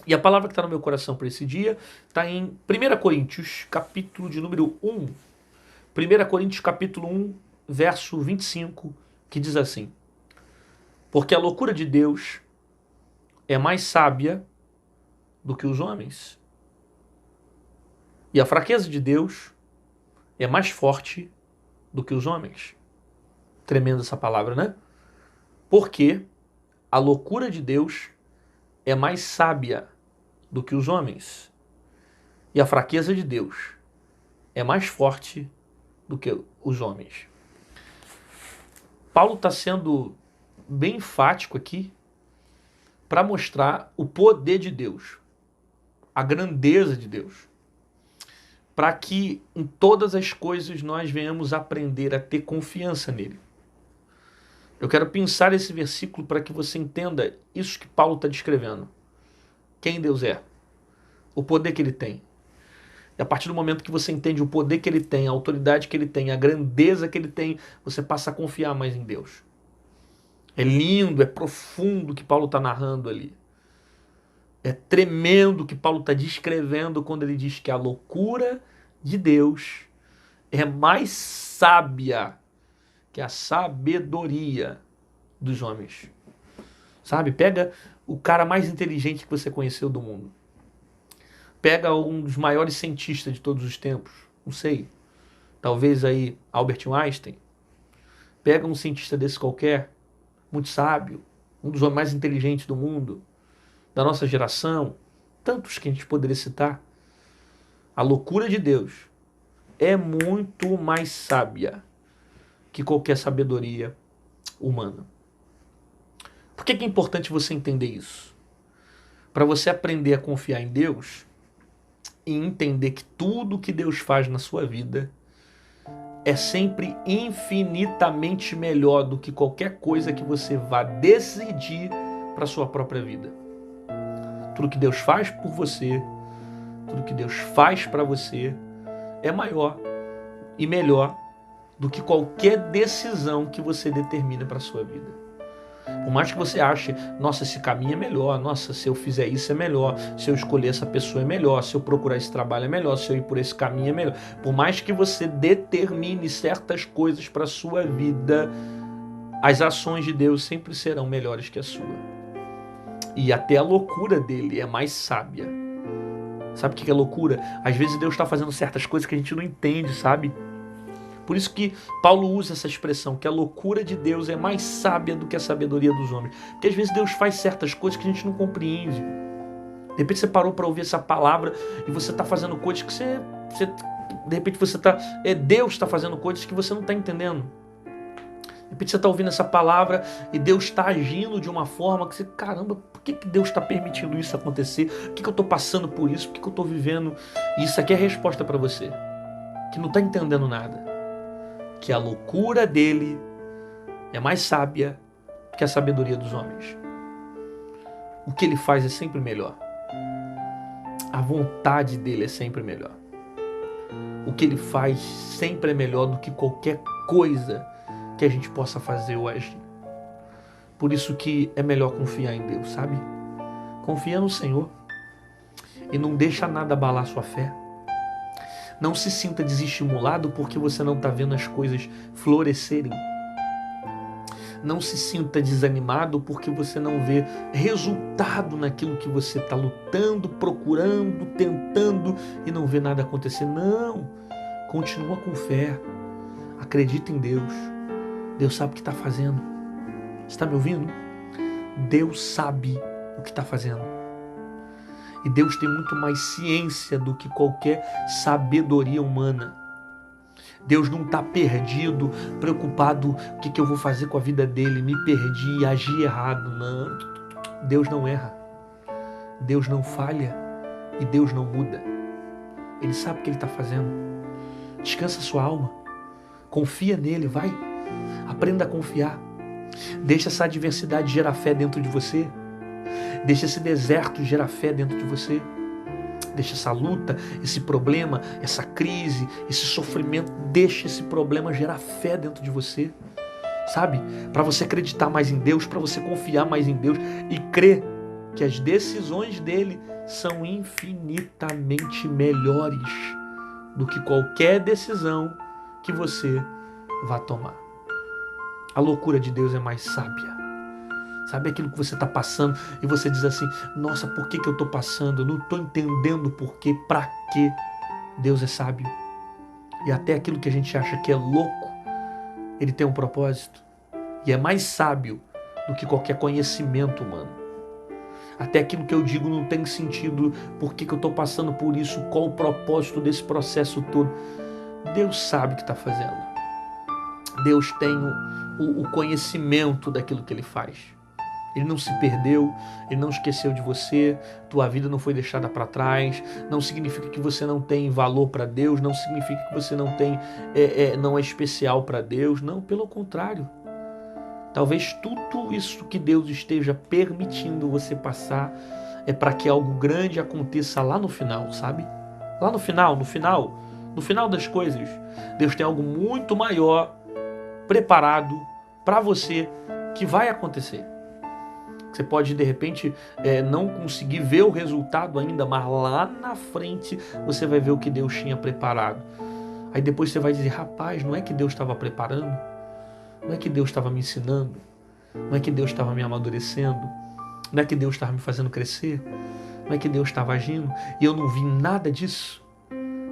E a palavra que está no meu coração para esse dia está em 1 Coríntios, capítulo de número 1. 1 Coríntios, capítulo 1, verso 25, que diz assim: porque a loucura de Deus é mais sábia do que os homens, e a fraqueza de Deus é mais forte do que os homens. Tremenda essa palavra, né? Porque a loucura de Deus é mais sábia do que os homens, e a fraqueza de Deus é mais forte do que os homens. Paulo está sendo bem enfático aqui para mostrar o poder de Deus, a grandeza de Deus, para que em todas as coisas nós venhamos aprender a ter confiança nele. Eu quero pensar esse versículo para que você entenda isso que Paulo está descrevendo. Quem Deus é, o poder que ele tem. E a partir do momento que você entende o poder que ele tem, a autoridade que ele tem, a grandeza que ele tem, você passa a confiar mais em Deus. É lindo, é profundo o que Paulo está narrando ali. É tremendo o que Paulo está descrevendo quando ele diz que a loucura de Deus é mais sábia que a sabedoria dos homens. Sabe? Pega o cara mais inteligente que você conheceu do mundo. Pega um dos maiores cientistas de todos os tempos. Não sei. Talvez aí Albert Einstein. Pega um cientista desse qualquer, muito sábio, um dos homens mais inteligentes do mundo, da nossa geração, tantos que a gente poderia citar. A loucura de Deus é muito mais sábia que qualquer sabedoria humana. Por que é importante você entender isso? Para você aprender a confiar em Deus e entender que tudo que Deus faz na sua vida é sempre infinitamente melhor do que qualquer coisa que você vá decidir para a sua própria vida. Tudo que Deus faz por você, tudo que Deus faz para você é maior e melhor do que qualquer decisão que você determina para a sua vida. Por mais que você ache, nossa, esse caminho é melhor, nossa, se eu fizer isso é melhor, se eu escolher essa pessoa é melhor, se eu procurar esse trabalho é melhor, se eu ir por esse caminho é melhor. Por mais que você determine certas coisas para a sua vida, as ações de Deus sempre serão melhores que a sua. E até a loucura dele é mais sábia. Sabe o que é loucura? Às vezes Deus está fazendo certas coisas que a gente não entende, sabe? Por isso que Paulo usa essa expressão, que a loucura de Deus é mais sábia do que a sabedoria dos homens. Porque às vezes Deus faz certas coisas que a gente não compreende. De repente você parou para ouvir essa palavra e você está fazendo coisas que de repente você está... Deus está fazendo coisas que você não está entendendo. De repente você está ouvindo essa palavra e Deus está agindo de uma forma que você... Caramba, por que Deus está permitindo isso acontecer? Por que eu estou passando por isso? Por que eu estou vivendo? E isso aqui é a resposta para você, que não está entendendo nada. Que a loucura dele é mais sábia que a sabedoria dos homens. O que ele faz é sempre melhor. A vontade dele é sempre melhor. O que ele faz sempre é melhor do que qualquer coisa que a gente possa fazer ou agir. Por isso que é melhor confiar em Deus, sabe? Confia no Senhor e não deixa nada abalar sua fé. Não se sinta desestimulado porque você não está vendo as coisas florescerem. Não se sinta desanimado porque você não vê resultado naquilo que você está lutando, procurando, tentando e não vê nada acontecer. Não! Continua com fé. Acredita em Deus. Deus sabe o que está fazendo. Você está me ouvindo? Deus sabe o que está fazendo. E Deus tem muito mais ciência do que qualquer sabedoria humana. Deus não está perdido, preocupado, o que eu vou fazer com a vida dele, me perdi, agi errado. Não, Deus não erra. Deus não falha e Deus não muda. Ele sabe o que ele está fazendo. Descansa sua alma. Confia nele, vai. Aprenda a confiar. Deixa essa adversidade gerar fé dentro de você. Deixa esse deserto gerar fé dentro de você. Deixa essa luta, esse problema, essa crise, esse sofrimento, deixa esse problema gerar fé dentro de você. Sabe? Para você acreditar mais em Deus, para você confiar mais em Deus e crer que as decisões dele são infinitamente melhores do que qualquer decisão que você vá tomar. A loucura de Deus é mais sábia. Sabe aquilo que você está passando e você diz assim, nossa, por que eu estou passando? Eu não estou entendendo por quê, para quê. Deus é sábio. E até aquilo que a gente acha que é louco, ele tem um propósito. E é mais sábio do que qualquer conhecimento humano. Até aquilo que eu digo não tem sentido, por que eu estou passando por isso, qual o propósito desse processo todo. Deus sabe o que está fazendo. Deus tem o conhecimento daquilo que ele faz. Ele não se perdeu, ele não esqueceu de você, tua vida não foi deixada para trás, não significa que você não tem valor para Deus, não significa que você não é especial para Deus, não, pelo contrário. Talvez tudo isso que Deus esteja permitindo você passar é para que algo grande aconteça lá no final, sabe? Lá no final das coisas, Deus tem algo muito maior preparado para você que vai acontecer. Você pode, de repente, não conseguir ver o resultado ainda, mas lá na frente você vai ver o que Deus tinha preparado. Aí depois você vai dizer, rapaz, não é que Deus estava preparando? Não é que Deus estava me ensinando? Não é que Deus estava me amadurecendo? Não é que Deus estava me fazendo crescer? Não é que Deus estava agindo? E eu não vi nada disso.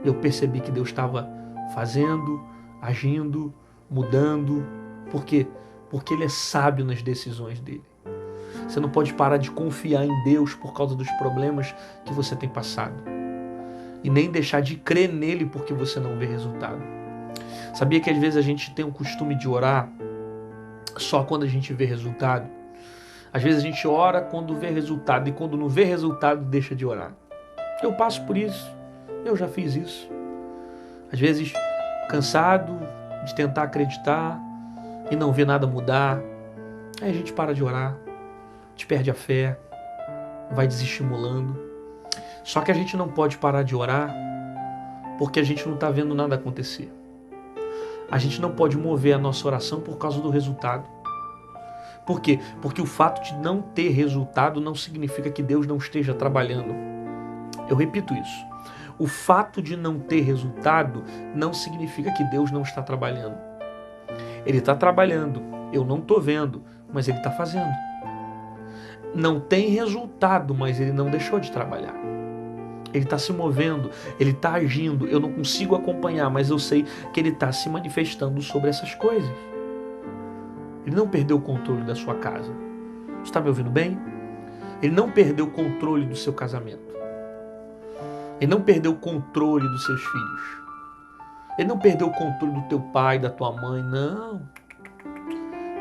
Eu percebi que Deus estava fazendo, agindo, mudando. Por quê? Porque Ele é sábio nas decisões dele. Você não pode parar de confiar em Deus por causa dos problemas que você tem passado. E nem deixar de crer nele porque você não vê resultado. Sabia que às vezes a gente tem o costume de orar só quando a gente vê resultado? Às vezes a gente ora quando vê resultado e quando não vê resultado deixa de orar. Eu passo por isso. Eu já fiz isso. Às vezes cansado de tentar acreditar e não ver nada mudar. Aí a gente para de orar. A gente perde a fé, vai desestimulando. Só que a gente não pode parar de orar porque a gente não está vendo nada acontecer. A gente não pode mover a nossa oração por causa do resultado. Por quê? Porque o fato de não ter resultado não significa que Deus não esteja trabalhando. Eu repito isso. O fato de não ter resultado não significa que Deus não está trabalhando. Ele está trabalhando, eu não estou vendo, mas Ele está fazendo. Não tem resultado, mas Ele não deixou de trabalhar. Ele está se movendo, Ele está agindo. Eu não consigo acompanhar, mas eu sei que Ele está se manifestando sobre essas coisas. Ele não perdeu o controle da sua casa. Você está me ouvindo bem? Ele não perdeu o controle do seu casamento. Ele não perdeu o controle dos seus filhos. Ele não perdeu o controle do teu pai, da tua mãe, não.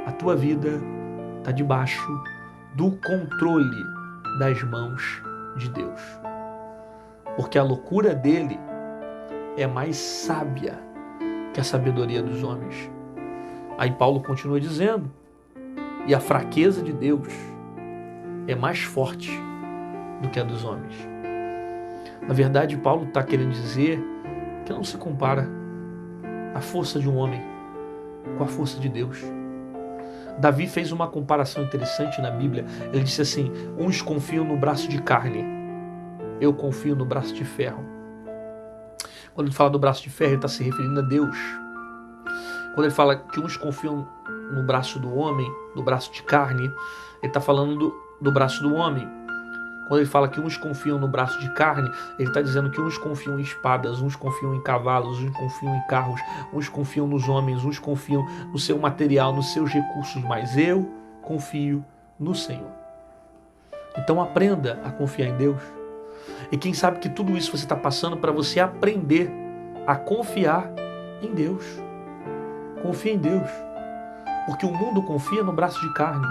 A tua vida está debaixo do controle das mãos de Deus. Porque a loucura dele é mais sábia que a sabedoria dos homens. Aí Paulo continua dizendo, e a fraqueza de Deus é mais forte do que a dos homens. Na verdade, Paulo está querendo dizer que não se compara a força de um homem com a força de Deus. Davi fez uma comparação interessante na Bíblia. Ele disse assim, uns confiam no braço de carne, eu confio no braço de ferro. Quando ele fala do braço de ferro, ele está se referindo a Deus. Quando ele fala que uns confiam no braço do homem, no braço de carne, ele está falando do braço do homem. Quando ele fala que uns confiam no braço de carne, ele está dizendo que uns confiam em espadas, uns confiam em cavalos, uns confiam em carros, uns confiam nos homens, uns confiam no seu material, nos seus recursos, mas eu confio no Senhor. Então aprenda a confiar em Deus. E quem sabe que tudo isso você está passando para você aprender a confiar em Deus. Confia em Deus. Porque o mundo confia no braço de carne.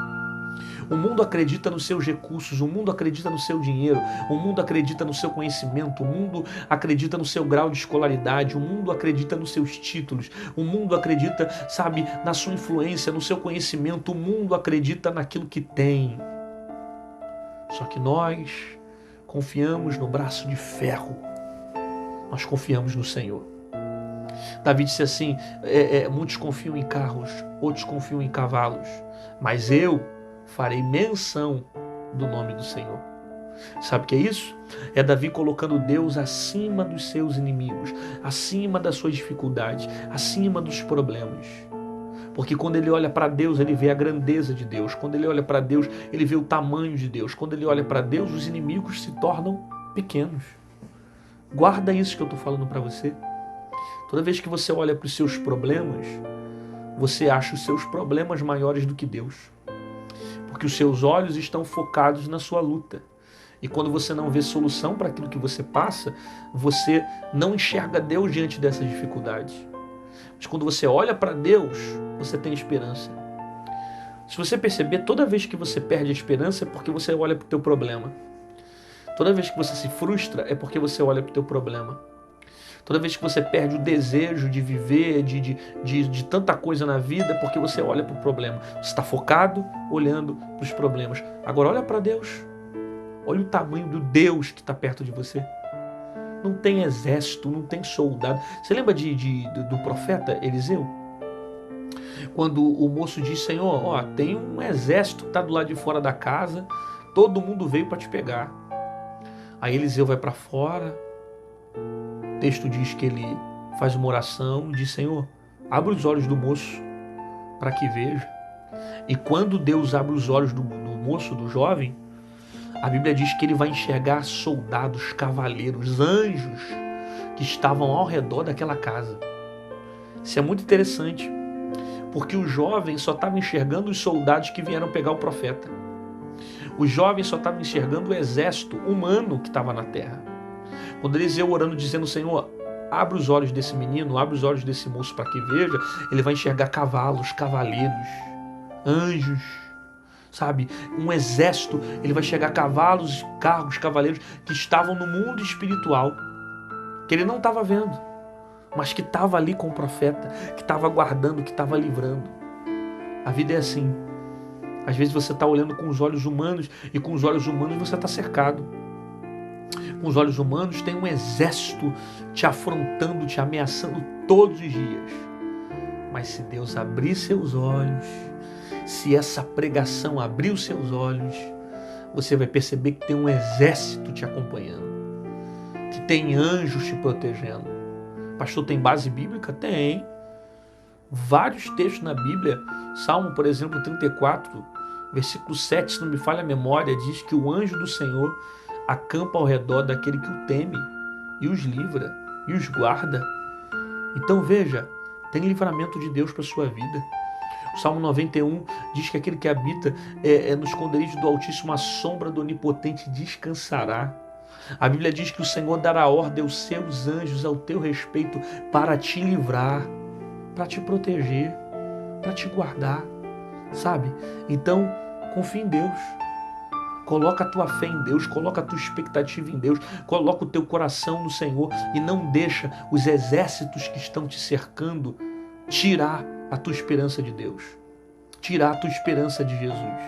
O mundo acredita nos seus recursos, o mundo acredita no seu dinheiro, o mundo acredita no seu conhecimento, o mundo acredita no seu grau de escolaridade, o mundo acredita nos seus títulos, o mundo acredita, sabe, na sua influência, no seu conhecimento, o mundo acredita naquilo que tem. Só que nós confiamos no braço de ferro, nós confiamos no Senhor. Davi disse assim, muitos confiam em carros, outros confiam em cavalos, mas eu farei menção do nome do Senhor. Sabe o que é isso? É Davi colocando Deus acima dos seus inimigos, acima das suas dificuldades, acima dos problemas. Porque quando ele olha para Deus, ele vê a grandeza de Deus. Quando ele olha para Deus, ele vê o tamanho de Deus. Quando ele olha para Deus, os inimigos se tornam pequenos. Guarda isso que eu estou falando para você. Toda vez que você olha para os seus problemas, você acha os seus problemas maiores do que Deus. Porque os seus olhos estão focados na sua luta. E quando você não vê solução para aquilo que você passa, você não enxerga Deus diante dessas dificuldades. Mas quando você olha para Deus, você tem esperança. Se você perceber, toda vez que você perde a esperança é porque você olha para o teu problema. Toda vez que você se frustra é porque você olha para o teu problema. Toda vez que você perde o desejo de viver, de tanta coisa na vida, é porque você olha para o problema. Você está focado olhando para os problemas. Agora olha para Deus. Olha o tamanho do Deus que está perto de você. Não tem exército, não tem soldado. Você lembra do profeta Eliseu? Quando o moço diz, Senhor, ó, tem um exército que está do lado de fora da casa, todo mundo veio para te pegar. Aí Eliseu vai para fora, o texto diz que ele faz uma oração e diz, Senhor, abre os olhos do moço para que veja. E quando Deus abre os olhos do moço, do jovem, a Bíblia diz que ele vai enxergar soldados, cavaleiros, anjos que estavam ao redor daquela casa. Isso é muito interessante, porque o jovem só estava enxergando os soldados que vieram pegar o profeta. O jovem só estava enxergando o exército humano que estava na terra. Quando Eliseu orando, dizendo, Senhor, abre os olhos desse menino, abre os olhos desse moço para que veja, ele vai enxergar cavalos, cavaleiros, anjos, sabe? Um exército, ele vai enxergar cavalos, carros, cavaleiros que estavam no mundo espiritual, que ele não estava vendo, mas que estava ali com o profeta, que estava guardando, que estava livrando. A vida é assim. Às vezes você está olhando com os olhos humanos e com os olhos humanos você está cercado. Com os olhos humanos tem um exército te afrontando, te ameaçando todos os dias. Mas se Deus abrir seus olhos, se essa pregação abrir os seus olhos, você vai perceber que tem um exército te acompanhando, que tem anjos te protegendo. Pastor, tem base bíblica? Tem. Vários textos na Bíblia, Salmo, por exemplo, 34, versículo 7, se não me falha a memória, diz que o anjo do Senhor acampa ao redor daquele que o teme e os livra e os guarda. Então veja, tem livramento de Deus para a sua vida. O Salmo 91 diz que aquele que habita no esconderijo do Altíssimo, a sombra do Onipotente descansará. A Bíblia diz que o Senhor dará ordem aos seus anjos ao teu respeito para te livrar, para te proteger, para te guardar, sabe? Então, confia em Deus. Coloca a tua fé em Deus, coloca a tua expectativa em Deus, coloca o teu coração no Senhor e não deixa os exércitos que estão te cercando tirar a tua esperança de Deus, tirar a tua esperança de Jesus.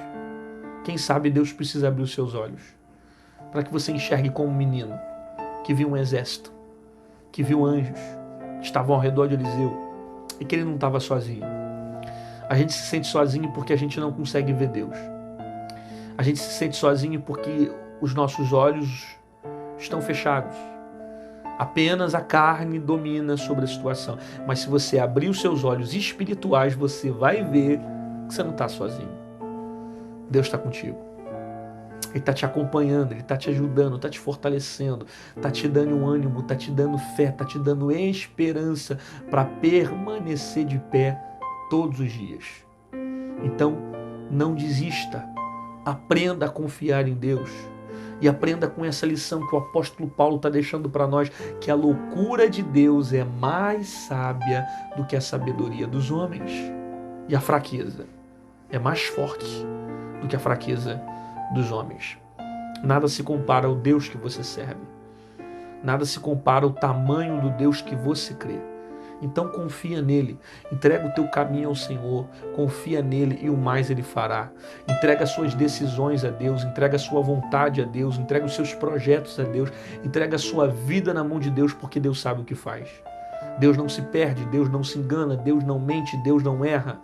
Quem sabe Deus precisa abrir os seus olhos para que você enxergue como um menino que viu um exército, que viu anjos que estavam ao redor de Eliseu e que ele não estava sozinho. A gente se sente sozinho porque a gente não consegue ver Deus. A gente se sente sozinho porque os nossos olhos estão fechados. Apenas a carne domina sobre a situação. Mas se você abrir os seus olhos espirituais, você vai ver que você não está sozinho. Deus está contigo. Ele está te acompanhando, Ele está te ajudando, está te fortalecendo, está te dando um ânimo, está te dando fé, está te dando esperança para permanecer de pé todos os dias. Então, não desista. Aprenda a confiar em Deus e aprenda com essa lição que o apóstolo Paulo está deixando para nós, que a loucura de Deus é mais sábia do que a sabedoria dos homens, e a fraqueza é mais forte do que a fraqueza dos homens. Nada se compara ao Deus que você serve, nada se compara ao tamanho do Deus que você crê. Então confia nele, entrega o teu caminho ao Senhor, confia nele e o mais ele fará. Entrega as suas decisões a Deus, entrega a sua vontade a Deus, entrega os seus projetos a Deus, entrega a sua vida na mão de Deus, porque Deus sabe o que faz. Deus não se perde, Deus não se engana, Deus não mente, Deus não erra,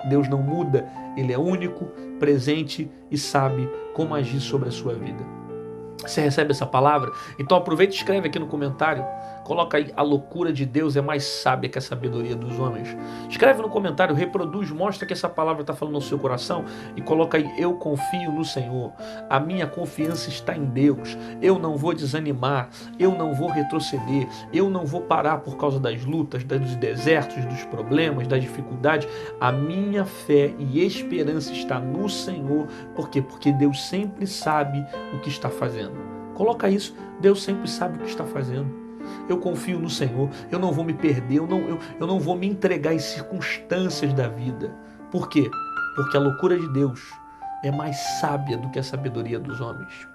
Deus não muda. Ele é único, presente e sabe como agir sobre a sua vida. Você recebe essa palavra? Então aproveita e escreve aqui no comentário. Coloca aí: a loucura de Deus é mais sábia que a sabedoria dos homens. Escreve no comentário, reproduz, mostra que essa palavra está falando no seu coração e coloca aí: eu confio no Senhor. A minha confiança está em Deus. Eu não vou desanimar, eu não vou retroceder, eu não vou parar por causa das lutas, dos desertos, dos problemas, das dificuldades. A minha fé e esperança está no Senhor. Por quê? Porque Deus sempre sabe o que está fazendo. Coloca isso: Deus sempre sabe o que está fazendo. Eu confio no Senhor, eu não vou me perder, eu não vou me entregar às circunstâncias da vida. Por quê? Porque a loucura de Deus é mais sábia do que a sabedoria dos homens.